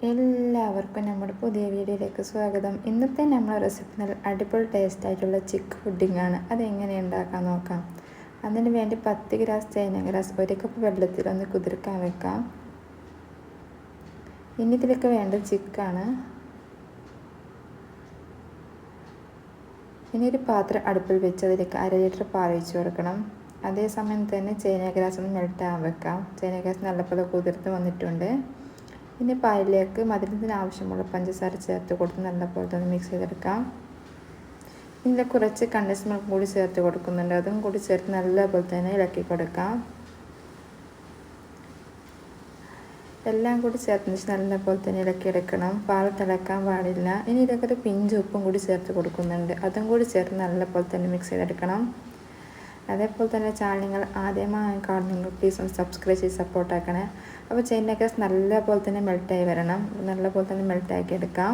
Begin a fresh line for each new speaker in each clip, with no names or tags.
എല്ലാവർക്കും നമ്മുടെ പുതിയ വീഡിയോയിലേക്ക് സ്വാഗതം. ഇന്നത്തെ നമ്മുടെ റെസിപ്പി നല്ല അടിപൊളി ടേസ്റ്റ് ആയിട്ടുള്ള ചിക്ക് പുഡിംഗ് ആണ്. അതെങ്ങനെ ഉണ്ടാക്കാൻ നോക്കാം. അതിന് വേണ്ടി 10 ഗ്ലാസ് ചൈന ഗ്രാസ് 1 കപ്പ് വെള്ളത്തിൽ ഒന്ന് കുതിർക്കാൻ വെക്കാം. ഇനി ഇതിലേക്ക് വേണ്ട ചിക്കാണ്. ഇനി ഒരു പാത്രം അടുപ്പിൽ വെച്ച് അതിലേക്ക് 1/2 ലിറ്റർ പാൽ ഒഴിച്ച് കൊടുക്കണം. അതേസമയം തന്നെ ചൈന ഗ്രാസ് ഒന്ന് മെൽറ്റാൻ വെക്കാം. ചൈന ഗ്രാസ് നല്ലപോലെ കുതിർത്ത് വന്നിട്ടുണ്ട്. ഇനി പാലിലേക്ക് മധുരത്തിന് ആവശ്യമുള്ള പഞ്ചസാര ചേർത്ത് കൊടുത്ത് നല്ലപോലെ തന്നെ മിക്സ് ചെയ്തെടുക്കാം. ഇതിൽ കുറച്ച് കണ്ടൻസ് മിൽക്ക് കൂടി ചേർത്ത് കൊടുക്കുന്നുണ്ട്. അതും കൂടി ചേർത്ത് നല്ലപോലെ തന്നെ ഇളക്കി കൊടുക്കാം. എല്ലാം കൂടി ചേർത്ത് നല്ലപോലെ തന്നെ ഇളക്കിയെടുക്കണം. പാൽ തിളക്കാൻ പാടില്ല. ഇനി ഇതൊക്കെ ഒരു പിഞ്ച് ഉപ്പും കൂടി ചേർത്ത് കൊടുക്കുന്നുണ്ട്. അതും കൂടി ചേർത്ത് നല്ലപോലെ തന്നെ മിക്സ് ചെയ്തെടുക്കണം. അതേപോലെ തന്നെ ചാനൽ നിങ്ങൾ ആദ്യമായി കാണുന്നെങ്കിൽ പ്ലീസ് ഒന്ന് സബ്സ്ക്രൈബ് ചെയ്ത് സപ്പോർട്ടാക്കണേ. അപ്പോൾ ചൈന ഗ്രാസ് നല്ലപോലെ തന്നെ മെൽറ്റായി വരണം. നല്ലപോലെ തന്നെ മെൽറ്റാക്കി എടുക്കാം.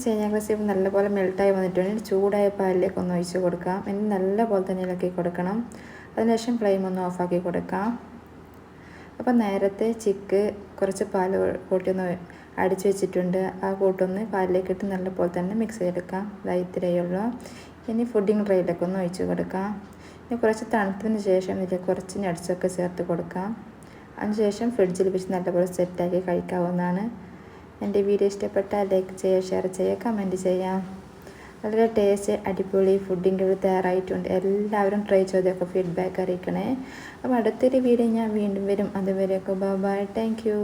ചൈന ഗ്രാസ് ഇപ്പോൾ നല്ലപോലെ മെൽറ്റായി വന്നിട്ടുണ്ട്. ചൂടായ പാലിലേക്ക് ഒന്ന് ഒഴിച്ച് കൊടുക്കാം. ഇനി നല്ലപോലെ തന്നെ ഇളക്കി കൊടുക്കണം. അതിനുശേഷം ഫ്ലെയിം ഒന്ന് ഓഫാക്കി കൊടുക്കാം. അപ്പോൾ നേരത്തെ ചിക്ക് കുറച്ച് പാൽ കൂട്ടി ഒന്ന് അടിച്ച് വെച്ചിട്ടുണ്ട്. ആ കൂട്ടൊന്ന് പാലിലേക്ക് ഇട്ട് നല്ലപോലെ തന്നെ മിക്സ് ചെയ്തെടുക്കാം. ഇത്രയുള്ളൂ. ഇനി പുഡിംഗ് ട്രേയിലേക്ക് ഒന്ന് ഒഴിച്ച് കൊടുക്കാം. ഇനി കുറച്ച് തണുത്തതിന് ശേഷം ഇതിൽ കുറച്ച് നട്ട്സൊക്കെ ചേർത്ത് കൊടുക്കാം. അതിനുശേഷം ഫ്രിഡ്ജിൽ വെച്ച് നല്ലപോലെ സെറ്റാക്കി കഴിക്കാവുന്നതാണ്. എൻ്റെ വീഡിയോ ഇഷ്ടപ്പെട്ടാൽ ലൈക്ക് ചെയ്യുക, ഷെയർ ചെയ്യുക, കമൻറ്റ് ചെയ്യാം. വളരെ ടേസ്റ്റ് അടിപൊളി പുഡിംഗ് തയ്യാറായിട്ടുണ്ട്. എല്ലാവരും ട്രൈ ചെയ്തൊക്കെ ഫീഡ്ബാക്ക് അറിയിക്കണേ. അപ്പോൾ അടുത്തൊരു വീഡിയോ ഞാൻ വീണ്ടും വരും. അതുവരെയൊക്കെ ബൈ. Thank you.